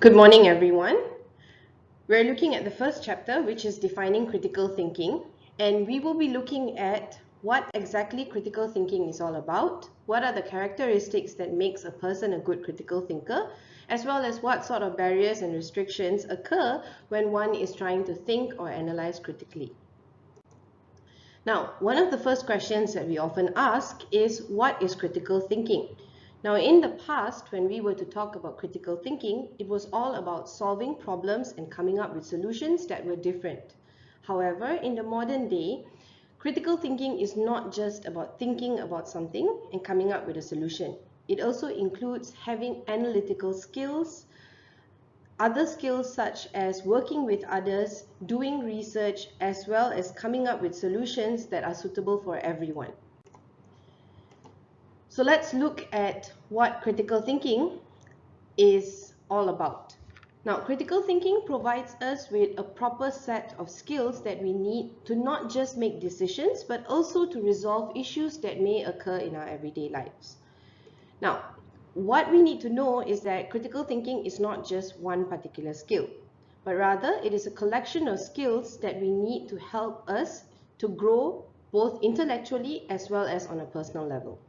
Good morning, everyone. We're looking at the first chapter, which is defining critical thinking, and we will be looking at what exactly critical thinking is all about, what are the characteristics that makes a person a good critical thinker, as well as what sort of barriers and restrictions occur when one is trying to think or analyze critically. Now, one of the first questions that we often ask is, what is critical thinking? Now, in the past, when we were to talk about critical thinking, it was all about solving problems and coming up with solutions that were different. However, in the modern day, critical thinking is not just about thinking about something and coming up with a solution. It also includes having analytical skills, other skills such as working with others, doing research, as well as coming up with solutions that are suitable for everyone. So let's look at what critical thinking is all about. Now, critical thinking provides us with a proper set of skills that we need to not just make decisions, but also to resolve issues that may occur in our everyday lives. Now, what we need to know is that critical thinking is not just one particular skill, but rather it is a collection of skills that we need to help us to grow both intellectually as well as on a personal level.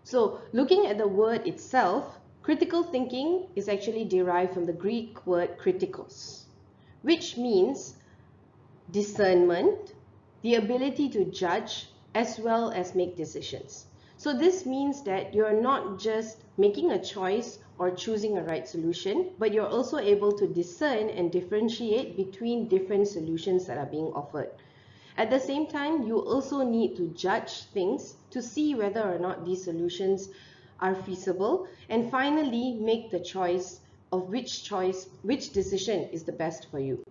So looking at the word itself, critical thinking is actually derived from the Greek word kritikos, which means discernment, the ability to judge, as well as make decisions. So this means that you're not just making a choice or choosing a right solution, but you're also able to discern and differentiate between different solutions that are being offered. At the same time, you also need to judge things to see whether or not these solutions are feasible, and finally make the choice of which decision is the best for you.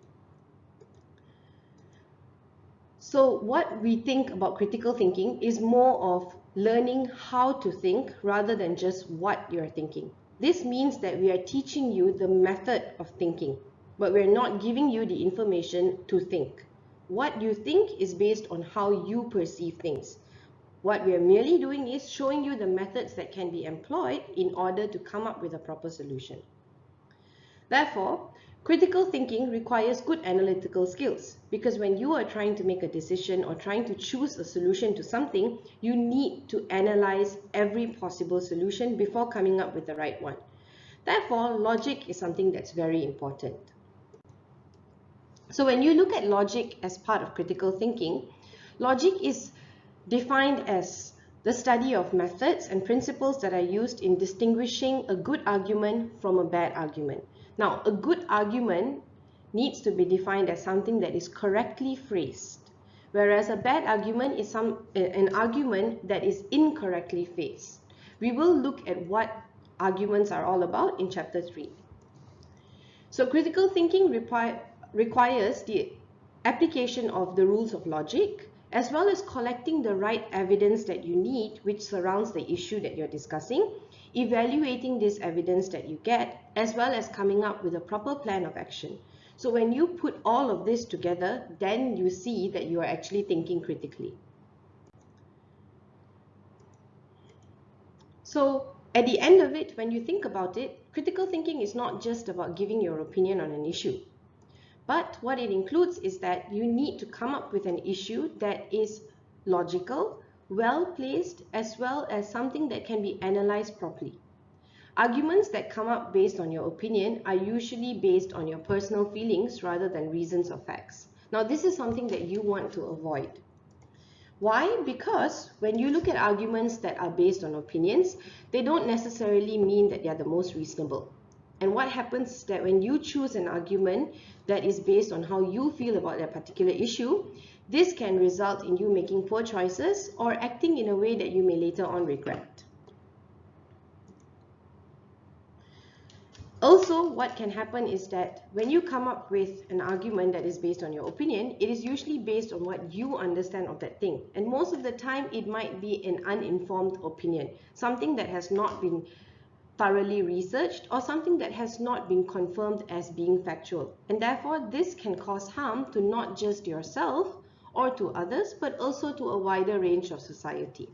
So what we think about critical thinking is more of learning how to think rather than just what you're thinking. This means that we are teaching you the method of thinking, but we're not giving you the information to think. What you think is based on how you perceive things. What we are merely doing is showing you the methods that can be employed in order to come up with a proper solution. Therefore, critical thinking requires good analytical skills, because when you are trying to make a decision or trying to choose a solution to something, you need to analyze every possible solution before coming up with the right one. Therefore, logic is something that's very important. So when you look at logic as part of critical thinking, logic is defined as the study of methods and principles that are used in distinguishing a good argument from a bad argument. Now, a good argument needs to be defined as something that is correctly phrased, whereas a bad argument is an argument that is incorrectly phrased. We will look at what arguments are all about in chapter 3. So critical thinking requires the application of the rules of logic, as well as collecting the right evidence that you need which surrounds the issue that you're discussing, evaluating this evidence that you get, as well as coming up with a proper plan of action. So when you put all of this together, then you see that you are actually thinking critically. So at the end of it, when you think about it, critical thinking is not just about giving your opinion on an issue. But what it includes is that you need to come up with an issue that is logical, well-placed, as well as something that can be analyzed properly. Arguments that come up based on your opinion are usually based on your personal feelings rather than reasons or facts. Now, this is something that you want to avoid. Why? Because when you look at arguments that are based on opinions, they don't necessarily mean that they are the most reasonable. And what happens is that when you choose an argument that is based on how you feel about a particular issue, this can result in you making poor choices or acting in a way that you may later on regret. Also, what can happen is that when you come up with an argument that is based on your opinion, it is usually based on what you understand of that thing. And most of the time, it might be an uninformed opinion, something that has not been thoroughly researched or something that has not been confirmed as being factual. And therefore, this can cause harm to not just yourself or to others, but also to a wider range of society.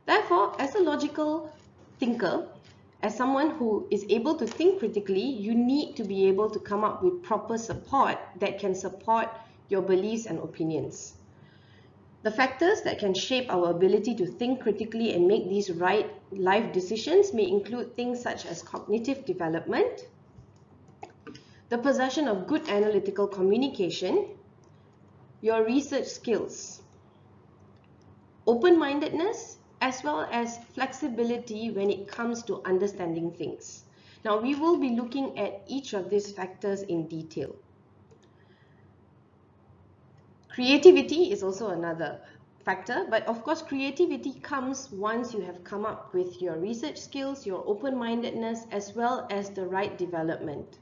Therefore, as a logical thinker, as someone who is able to think critically, you need to be able to come up with proper support that can support your beliefs and opinions. The factors that can shape our ability to think critically and make these right life decisions may include things such as cognitive development, the possession of good analytical communication, your research skills, open-mindedness, as well as flexibility when it comes to understanding things. Now, we will be looking at each of these factors in detail. Creativity is also another factor, but of course, creativity comes once you have come up with your research skills, your open-mindedness, as well as the right development.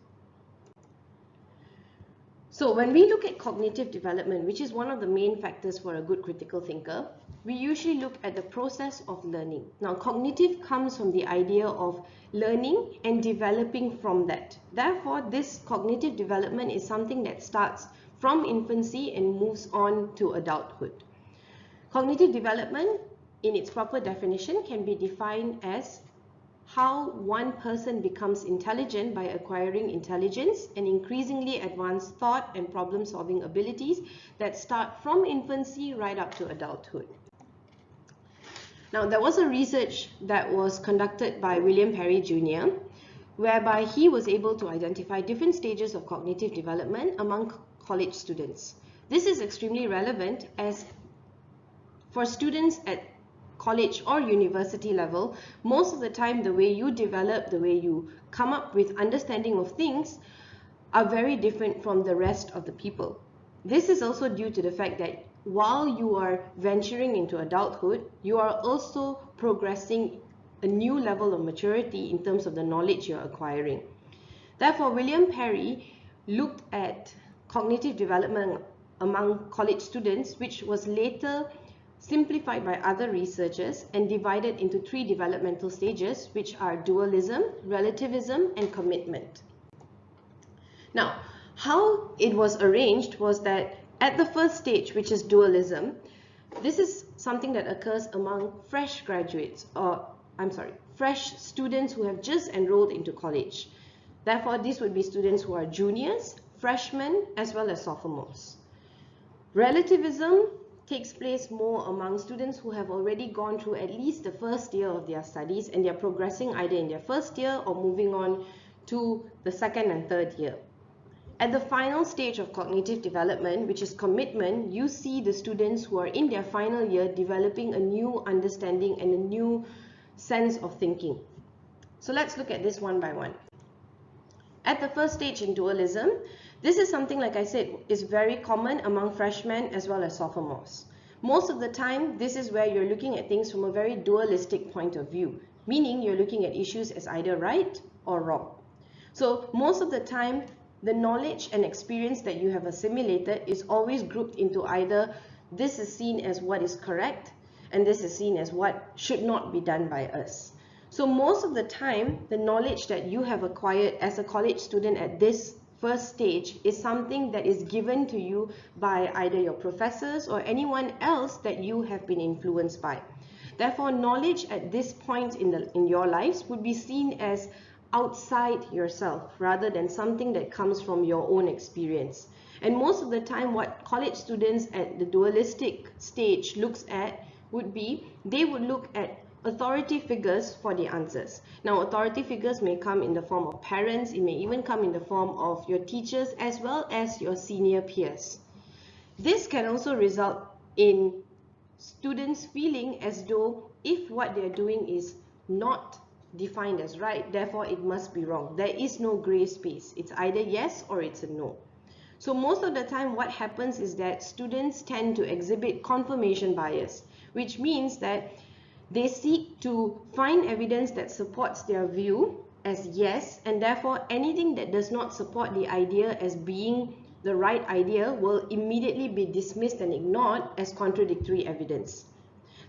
So when we look at cognitive development, which is one of the main factors for a good critical thinker, we usually look at the process of learning. Now, cognitive comes from the idea of learning and developing from that. Therefore, this cognitive development is something that starts from infancy and moves on to adulthood. Cognitive development, in its proper definition, can be defined as how one person becomes intelligent by acquiring intelligence and increasingly advanced thought and problem-solving abilities that start from infancy right up to adulthood. Now, there was a research that was conducted by William Perry Jr., whereby he was able to identify different stages of cognitive development among college students. This is extremely relevant as for students at college or university level, most of the time the way you develop, the way you come up with understanding of things are very different from the rest of the people. This is also due to the fact that while you are venturing into adulthood, you are also progressing a new level of maturity in terms of the knowledge you're acquiring. Therefore, William Perry looked at cognitive development among college students, which was later simplified by other researchers and divided into 3 developmental stages, which are dualism, relativism, and commitment. Now, how it was arranged was that at the first stage, which is dualism, this is something that occurs among fresh graduates, fresh students who have just enrolled into college. Therefore, these would be students who are juniors, freshmen, as well as sophomores. Relativism takes place more among students who have already gone through at least the first year of their studies and they're progressing either in their first year or moving on to the second and third year. At the final stage of cognitive development, which is commitment, you see the students who are in their final year developing a new understanding and a new sense of thinking. So let's look at this one by one. At the first stage in dualism, this is something, like I said, is very common among freshmen as well as sophomores. Most of the time, this is where you're looking at things from a very dualistic point of view, meaning you're looking at issues as either right or wrong. So most of the time, the knowledge and experience that you have assimilated is always grouped into either this is seen as what is correct and this is seen as what should not be done by us. So most of the time, the knowledge that you have acquired as a college student at this first stage is something that is given to you by either your professors or anyone else that you have been influenced by. Therefore, knowledge at this point in your lives would be seen as outside yourself rather than something that comes from your own experience. And most of the time, what college students at the dualistic stage looks at would be, they would look at authority figures for the answers. Now, authority figures may come in the form of parents, it may even come in the form of your teachers as well as your senior peers. This can also result in students feeling as though if what they're doing is not defined as right, therefore it must be wrong. There is no gray space. It's either yes or it's a no. So most of the time what happens is that students tend to exhibit confirmation bias, which means that they seek to find evidence that supports their view as yes, and therefore anything that does not support the idea as being the right idea will immediately be dismissed and ignored as contradictory evidence.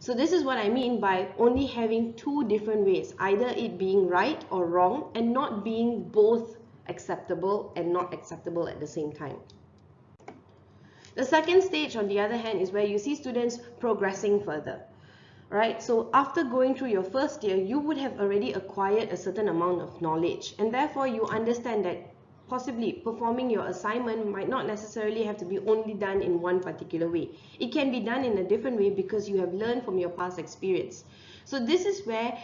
So this is what I mean by only having 2 different ways, either it being right or wrong and not being both acceptable and not acceptable at the same time. The second stage, on the other hand, is where you see students progressing further. right? So after going through your first year, you would have already acquired a certain amount of knowledge, and therefore you understand that possibly performing your assignment might not necessarily have to be only done in one particular way. It can be done in a different way because you have learned from your past experience. So this is where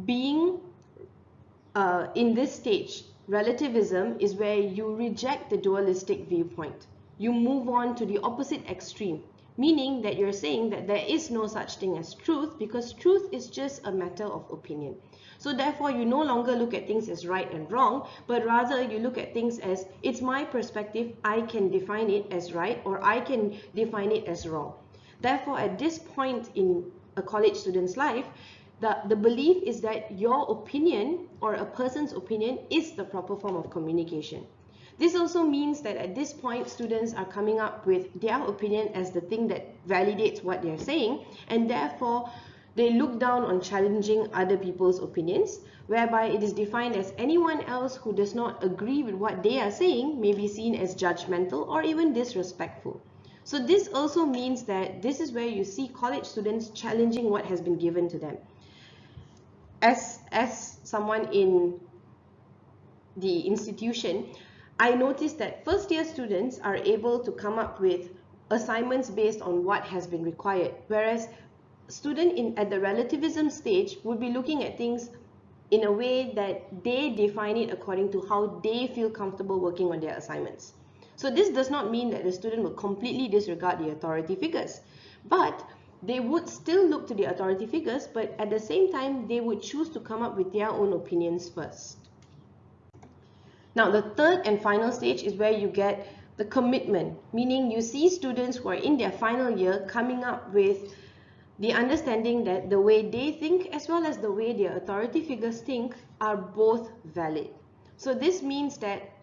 being in this stage, relativism is where you reject the dualistic viewpoint. You move on to the opposite extreme, meaning that you're saying that there is no such thing as truth because truth is just a matter of opinion. So therefore, you no longer look at things as right and wrong, but rather you look at things as, it's my perspective, I can define it as right or I can define it as wrong. Therefore, at this point in a college student's life, the belief is that your opinion or a person's opinion is the proper form of communication. This also means that at this point, students are coming up with their opinion as the thing that validates what they're saying, and therefore they look down on challenging other people's opinions, whereby it is defined as anyone else who does not agree with what they are saying may be seen as judgmental or even disrespectful. So this also means that this is where you see college students challenging what has been given to them. As someone in the institution, I noticed that first year students are able to come up with assignments based on what has been required, whereas student at the relativism stage would be looking at things in a way that they define it according to how they feel comfortable working on their assignments. So this does not mean that the student will completely disregard the authority figures, but they would still look to the authority figures, but at the same time, they would choose to come up with their own opinions first. Now, the third and final stage is where you get the commitment, meaning you see students who are in their final year coming up with the understanding that the way they think as well as the way their authority figures think are both valid. So this means that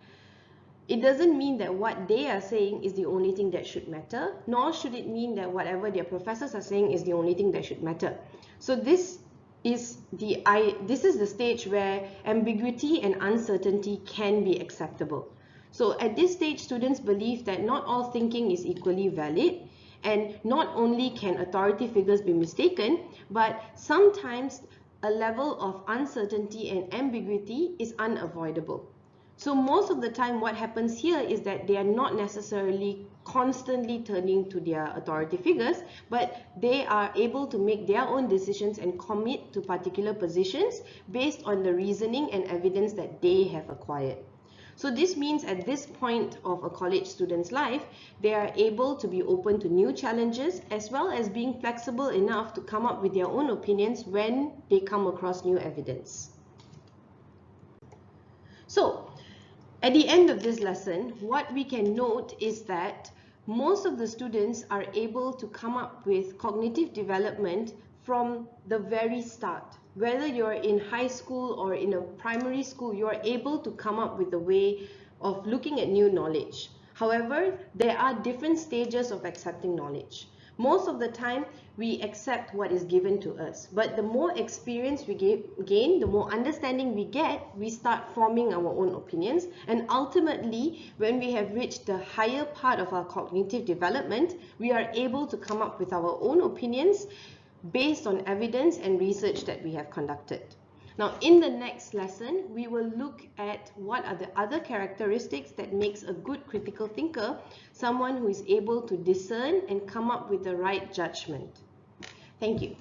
it doesn't mean that what they are saying is the only thing that should matter, nor should it mean that whatever their professors are saying is the only thing that should matter. So this is the stage where ambiguity and uncertainty can be acceptable. So at this stage, students believe that not all thinking is equally valid, and not only can authority figures be mistaken, but sometimes a level of uncertainty and ambiguity is unavoidable. So most of the time what happens here is that they are not necessarily constantly turning to their authority figures, but they are able to make their own decisions and commit to particular positions based on the reasoning and evidence that they have acquired. So this means at this point of a college student's life, they are able to be open to new challenges as well as being flexible enough to come up with their own opinions when they come across new evidence. So, at the end of this lesson, what we can note is that most of the students are able to come up with cognitive development from the very start. Whether you're in high school or in a primary school, you're able to come up with a way of looking at new knowledge. However, there are different stages of accepting knowledge. Most of the time, we accept what is given to us. But the more experience we gain, the more understanding we get, we start forming our own opinions. And ultimately, when we have reached the higher part of our cognitive development, we are able to come up with our own opinions based on evidence and research that we have conducted. Now, in the next lesson, we will look at what are the other characteristics that makes a good critical thinker, someone who is able to discern and come up with the right judgment. Thank you.